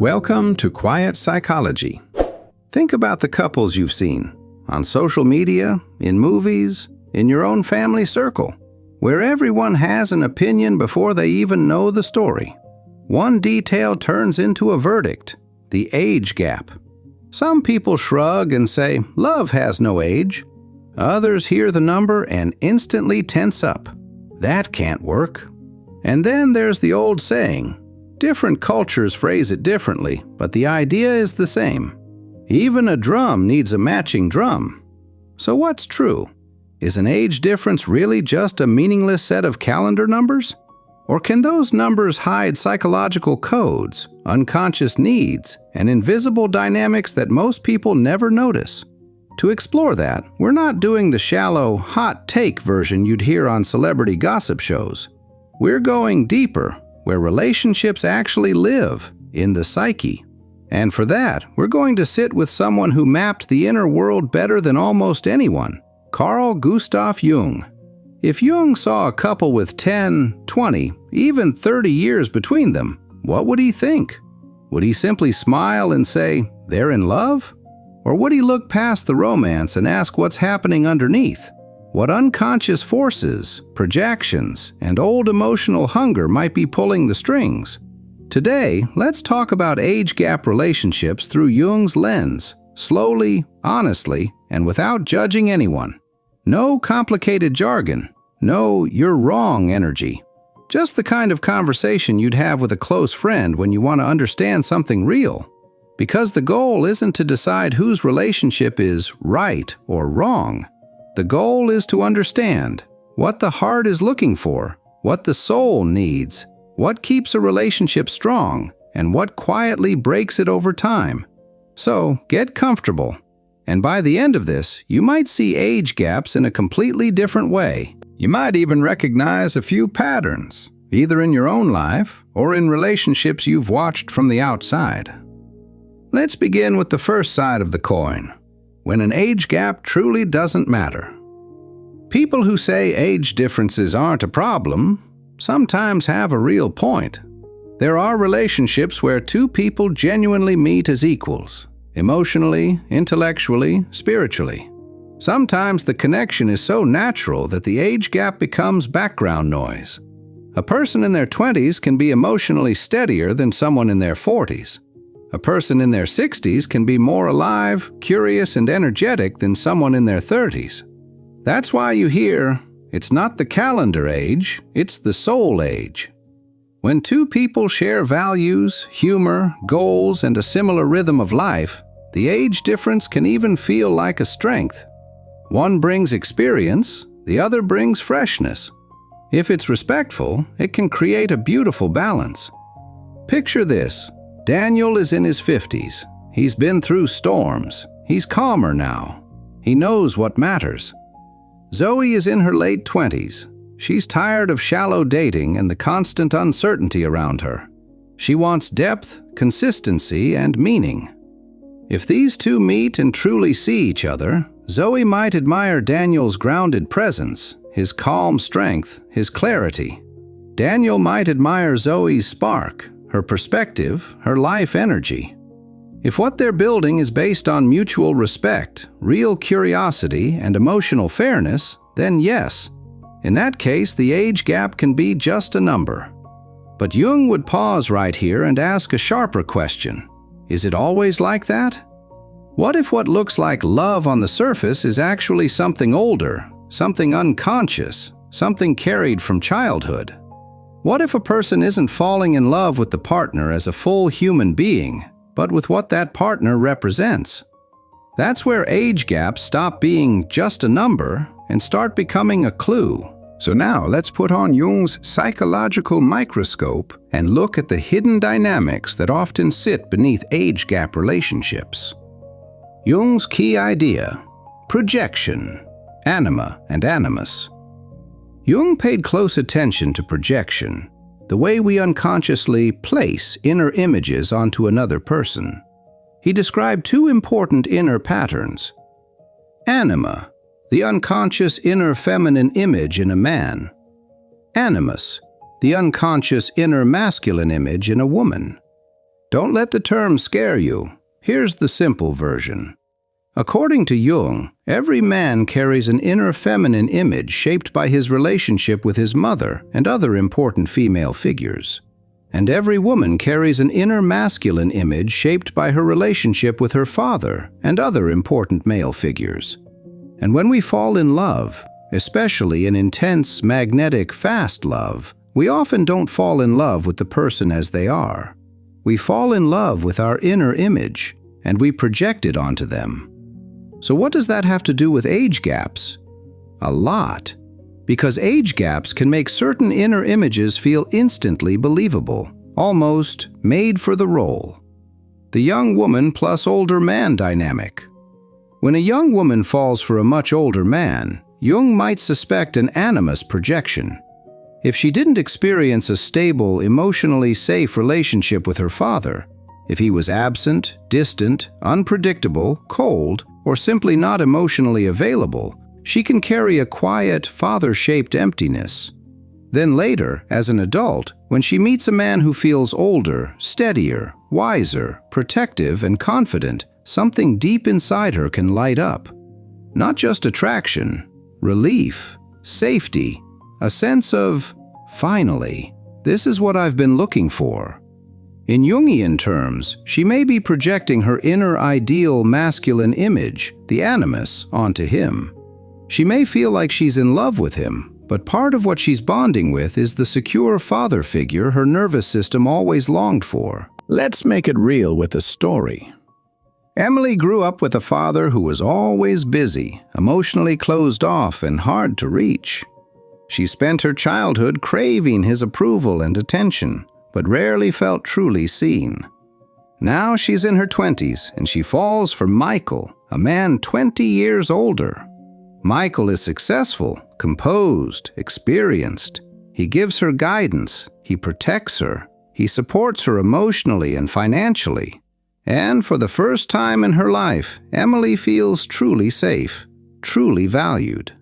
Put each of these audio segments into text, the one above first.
Welcome to Quiet Psychology. Think about the couples you've seen on social media, in movies, in your own family circle, where everyone has an opinion before they even know the story. One detail turns into a verdict: the age gap. Some people shrug and say, "Love has no age." Others hear the number and instantly tense up. That can't work. And then there's the old saying. Different cultures phrase it differently, but the idea is the same. Even a drum needs a matching drum. So what's true? Is an age difference really just a meaningless set of calendar numbers? Or can those numbers hide psychological codes, unconscious needs, and invisible dynamics that most people never notice? To explore that, we're not doing the shallow, hot take version you'd hear on celebrity gossip shows. We're going deeper, where relationships actually live, in the psyche. And for that, we're going to sit with someone who mapped the inner world better than almost anyone, Carl Gustav Jung. If Jung saw a couple with 10, 20, even 30 years between them, what would he think? Would he simply smile and say, "They're in love"? Or would he look past the romance and ask what's happening underneath? What unconscious forces, projections, and old emotional hunger might be pulling the strings? Today, let's talk about age gap relationships through Jung's lens, slowly, honestly, and without judging anyone. No complicated jargon, no "you're wrong" energy. Just the kind of conversation you'd have with a close friend when you want to understand something real. Because the goal isn't to decide whose relationship is right or wrong. The goal is to understand what the heart is looking for, what the soul needs, what keeps a relationship strong, and what quietly breaks it over time. So, get comfortable. And by the end of this, you might see age gaps in a completely different way. You might even recognize a few patterns, either in your own life or in relationships you've watched from the outside. Let's begin with the first side of the coin, when an age gap truly doesn't matter. People who say age differences aren't a problem sometimes have a real point. There are relationships where two people genuinely meet as equals, emotionally, intellectually, spiritually. Sometimes the connection is so natural that the age gap becomes background noise. A person in their 20s can be emotionally steadier than someone in their 40s. A person in their 60s can be more alive, curious, and energetic than someone in their 30s. That's why you hear, it's not the calendar age, it's the soul age. When two people share values, humor, goals, and a similar rhythm of life, the age difference can even feel like a strength. One brings experience, the other brings freshness. If it's respectful, it can create a beautiful balance. Picture this. Daniel is in his 50s. He's been through storms. He's calmer now. He knows what matters. Zoe is in her late 20s. She's tired of shallow dating and the constant uncertainty around her. She wants depth, consistency, and meaning. If these two meet and truly see each other, Zoe might admire Daniel's grounded presence, his calm strength, his clarity. Daniel might admire Zoe's spark, her perspective, her life energy. If what they're building is based on mutual respect, real curiosity, and emotional fairness, then yes. In that case, the age gap can be just a number. But Jung would pause right here and ask a sharper question. Is it always like that? What if what looks like love on the surface is actually something older, something unconscious, something carried from childhood? What if a person isn't falling in love with the partner as a full human being, but with what that partner represents? That's where age gaps stop being just a number and start becoming a clue. So now let's put on Jung's psychological microscope and look at the hidden dynamics that often sit beneath age gap relationships. Jung's key idea: projection, anima, and animus. Jung paid close attention to projection, the way we unconsciously place inner images onto another person. He described two important inner patterns. Anima, the unconscious inner feminine image in a man. Animus, the unconscious inner masculine image in a woman. Don't let the term scare you. Here's the simple version. According to Jung, every man carries an inner feminine image shaped by his relationship with his mother and other important female figures. And every woman carries an inner masculine image shaped by her relationship with her father and other important male figures. And when we fall in love, especially an intense, magnetic, fast love, we often don't fall in love with the person as they are. We fall in love with our inner image, and we project it onto them. So what does that have to do with age gaps? A lot. Because age gaps can make certain inner images feel instantly believable, almost made for the role. The young woman plus older man dynamic. When a young woman falls for a much older man, Jung might suspect an Animus projection. If she didn't experience a stable, emotionally safe relationship with her father, if he was absent, distant, unpredictable, cold, or simply not emotionally available, she can carry a quiet, father-shaped emptiness. Then later, as an adult, when she meets a man who feels older, steadier, wiser, protective, and confident, something deep inside her can light up. Not just attraction, relief, safety, a sense of, finally, this is what I've been looking for. In Jungian terms, she may be projecting her inner ideal masculine image, the Animus, onto him. She may feel like she's in love with him, but part of what she's bonding with is the secure father figure her nervous system always longed for. Let's make it real with a story. Emily grew up with a father who was always busy, emotionally closed off, and hard to reach. She spent her childhood craving his approval and attention, but rarely felt truly seen. Now she's in her 20s, and she falls for Michael, a man 20 years older. Michael is successful, composed, experienced. He gives her guidance, he protects her, he supports her emotionally and financially. And for the first time in her life, Emily feels truly safe, truly valued.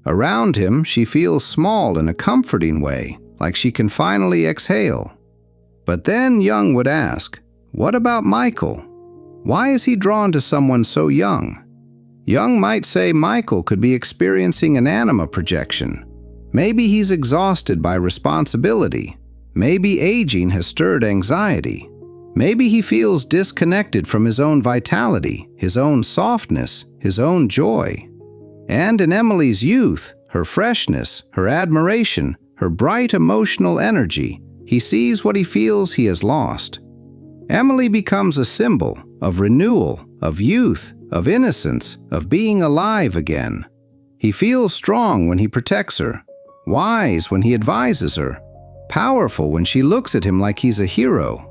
Around him, she feels small in a comforting way, like she can finally exhale. But then Jung would ask, what about Michael? Why is he drawn to someone so young? Jung might say Michael could be experiencing an Anima projection. Maybe he's exhausted by responsibility. Maybe aging has stirred anxiety. Maybe he feels disconnected from his own vitality, his own softness, his own joy. And in Emily's youth, her freshness, her admiration, her bright emotional energy, he sees what he feels he has lost. Emily becomes a symbol of renewal, of youth, of innocence, of being alive again. He feels strong when he protects her, wise when he advises her, powerful when she looks at him like he's a hero.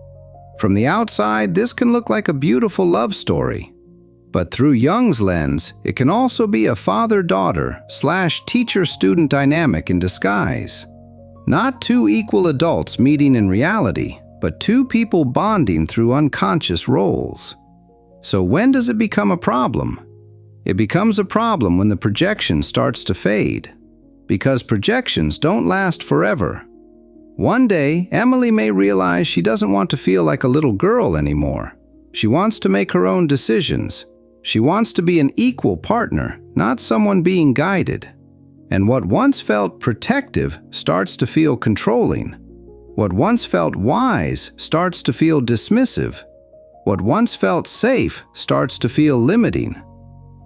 From the outside, this can look like a beautiful love story. But through Jung's lens, it can also be a father-daughter / teacher-student dynamic in disguise. Not two equal adults meeting in reality, but two people bonding through unconscious roles. So when does it become a problem? It becomes a problem when the projection starts to fade. Because projections don't last forever. One day, Emily may realize she doesn't want to feel like a little girl anymore. She wants to make her own decisions. She wants to be an equal partner, not someone being guided. And what once felt protective starts to feel controlling. What once felt wise starts to feel dismissive. What once felt safe starts to feel limiting.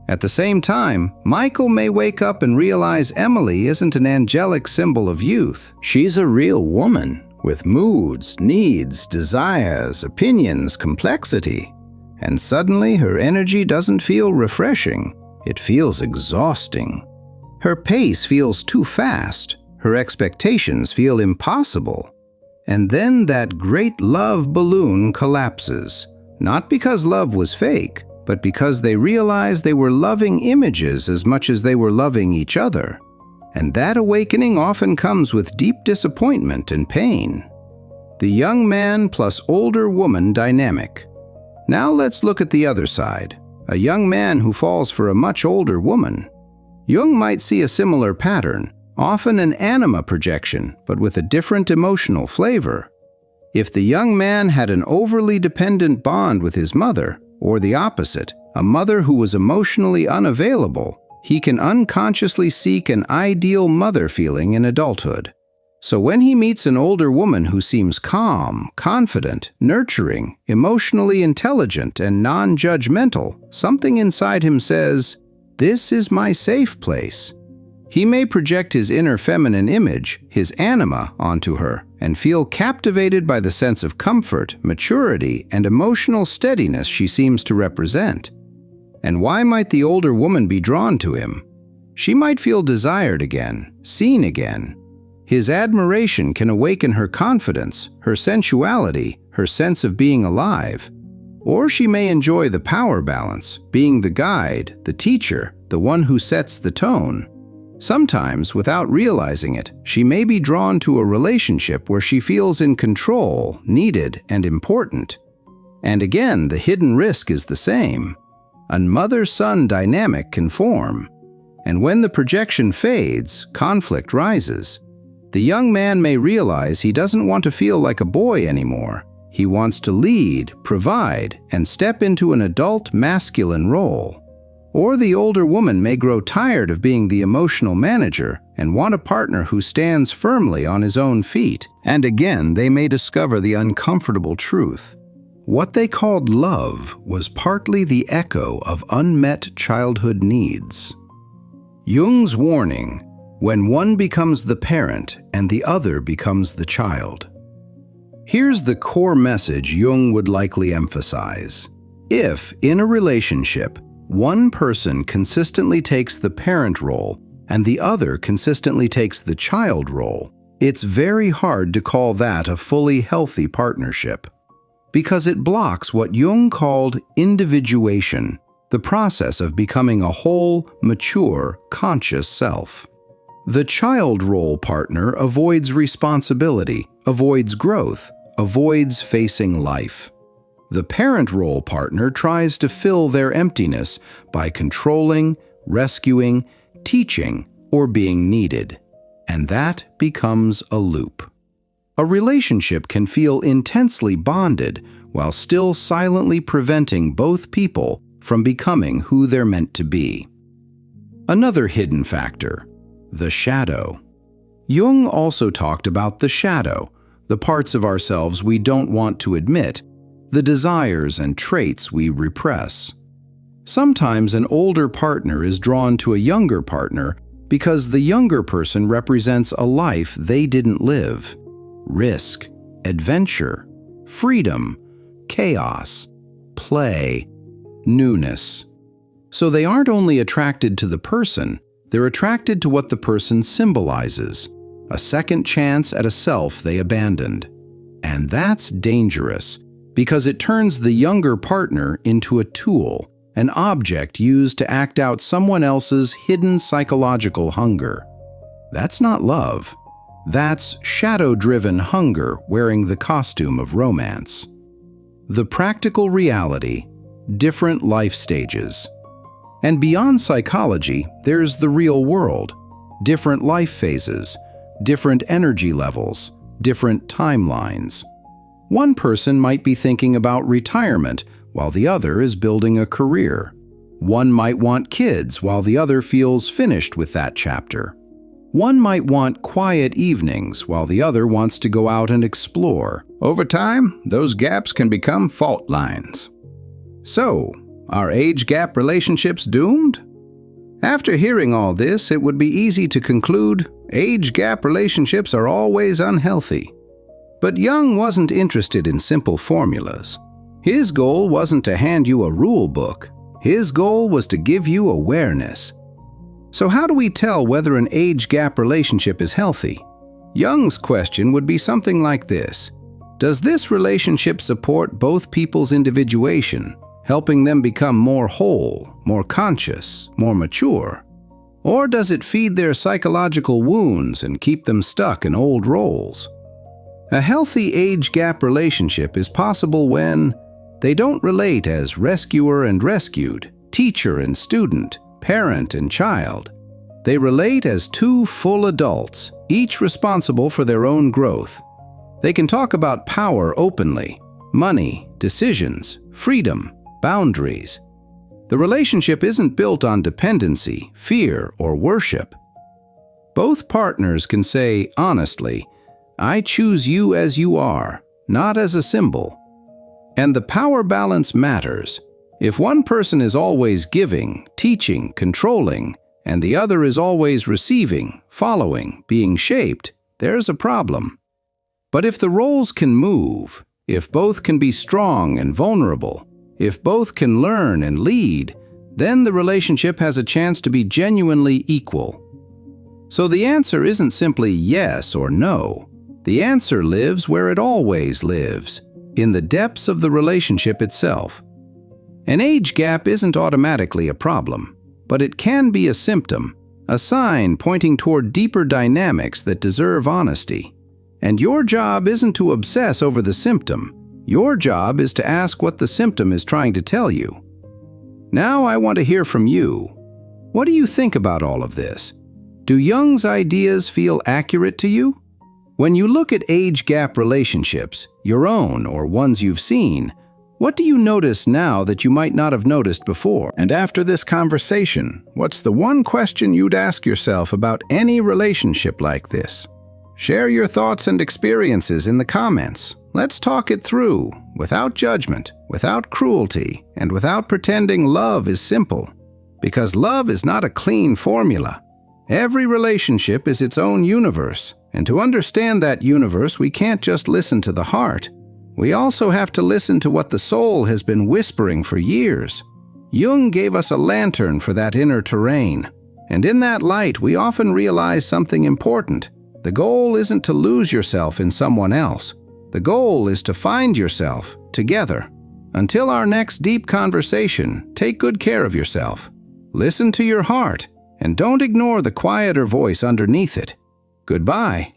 At the same time, Michael may wake up and realize Emily isn't an angelic symbol of youth. She's a real woman with moods, needs, desires, opinions, complexity. And suddenly her energy doesn't feel refreshing. It feels exhausting. Her pace feels too fast. Her expectations feel impossible. And then that great love balloon collapses. Not because love was fake, but because they realized they were loving images as much as they were loving each other. And that awakening often comes with deep disappointment and pain. The young man plus older woman dynamic. Now let's look at the other side, a young man who falls for a much older woman. Jung might see a similar pattern, often an Anima projection, but with a different emotional flavor. If the young man had an overly dependent bond with his mother, or the opposite, a mother who was emotionally unavailable, he can unconsciously seek an ideal mother feeling in adulthood. So when he meets an older woman who seems calm, confident, nurturing, emotionally intelligent, and non-judgmental, something inside him says, "This is my safe place." He may project his inner feminine image, his anima, onto her, and feel captivated by the sense of comfort, maturity, and emotional steadiness she seems to represent. And why might the older woman be drawn to him? She might feel desired again, seen again. His admiration can awaken her confidence, her sensuality, her sense of being alive. Or she may enjoy the power balance, being the guide, the teacher, the one who sets the tone. Sometimes, without realizing it, she may be drawn to a relationship where she feels in control, needed, and important. And again, the hidden risk is the same. A mother-son dynamic can form. And when the projection fades, conflict rises. The young man may realize he doesn't want to feel like a boy anymore. He wants to lead, provide, and step into an adult masculine role. Or the older woman may grow tired of being the emotional manager and want a partner who stands firmly on his own feet. And again, they may discover the uncomfortable truth. What they called love was partly the echo of unmet childhood needs. Jung's warning: when one becomes the parent and the other becomes the child. Here's the core message Jung would likely emphasize. If, in a relationship, one person consistently takes the parent role and the other consistently takes the child role, it's very hard to call that a fully healthy partnership, because it blocks what Jung called individuation, the process of becoming a whole, mature, conscious self. The child role partner avoids responsibility, avoids growth, avoids facing life. The parent role partner tries to fill their emptiness by controlling, rescuing, teaching, or being needed. And that becomes a loop. A relationship can feel intensely bonded while still silently preventing both people from becoming who they're meant to be. Another hidden factor: the shadow. Jung also talked about the shadow, the parts of ourselves we don't want to admit, the desires and traits we repress. Sometimes an older partner is drawn to a younger partner because the younger person represents a life they didn't live. Risk, adventure, freedom, chaos, play, newness. So they aren't only attracted to the person, they're attracted to what the person symbolizes, a second chance at a self they abandoned. And that's dangerous, because it turns the younger partner into a tool, an object used to act out someone else's hidden psychological hunger. That's not love. That's shadow-driven hunger wearing the costume of romance. The practical reality: different life stages. And beyond psychology, there's the real world. Different life phases, different energy levels, different timelines. One person might be thinking about retirement while the other is building a career. One might want kids while the other feels finished with that chapter. One might want quiet evenings while the other wants to go out and explore. Over time, those gaps can become fault lines. So, are age gap relationships doomed? After hearing all this, it would be easy to conclude age gap relationships are always unhealthy. But Jung wasn't interested in simple formulas. His goal wasn't to hand you a rule book. His goal was to give you awareness. So how do we tell whether an age gap relationship is healthy? Jung's question would be something like this: does this relationship support both people's individuation, helping them become more whole, more conscious, more mature? Or does it feed their psychological wounds and keep them stuck in old roles? A healthy age gap relationship is possible when they don't relate as rescuer and rescued, teacher and student, parent and child. They relate as two full adults, each responsible for their own growth. They can talk about power openly, money, decisions, freedom, boundaries. The relationship isn't built on dependency, fear, or worship. Both partners can say honestly, "I choose you as you are, not as a symbol." And the power balance matters. If one person is always giving, teaching, controlling, and the other is always receiving, following, being shaped, there's a problem. But if the roles can move, if both can be strong and vulnerable, if both can learn and lead, then the relationship has a chance to be genuinely equal. So the answer isn't simply yes or no. The answer lives where it always lives, in the depths of the relationship itself. An age gap isn't automatically a problem, but it can be a symptom, a sign pointing toward deeper dynamics that deserve honesty. And your job isn't to obsess over the symptom. Your job is to ask what the symptom is trying to tell you. Now I want to hear from you. What do you think about all of this? Do Jung's ideas feel accurate to you? When you look at age gap relationships, your own or ones you've seen, what do you notice now that you might not have noticed before? And after this conversation, what's the one question you'd ask yourself about any relationship like this? Share your thoughts and experiences in the comments. Let's talk it through, without judgment, without cruelty, and without pretending love is simple. Because love is not a clean formula. Every relationship is its own universe, and to understand that universe, we can't just listen to the heart. We also have to listen to what the soul has been whispering for years. Jung gave us a lantern for that inner terrain, and in that light we often realize something important. The goal isn't to lose yourself in someone else. The goal is to find yourself together. Until our next deep conversation, take good care of yourself. Listen to your heart, and don't ignore the quieter voice underneath it. Goodbye.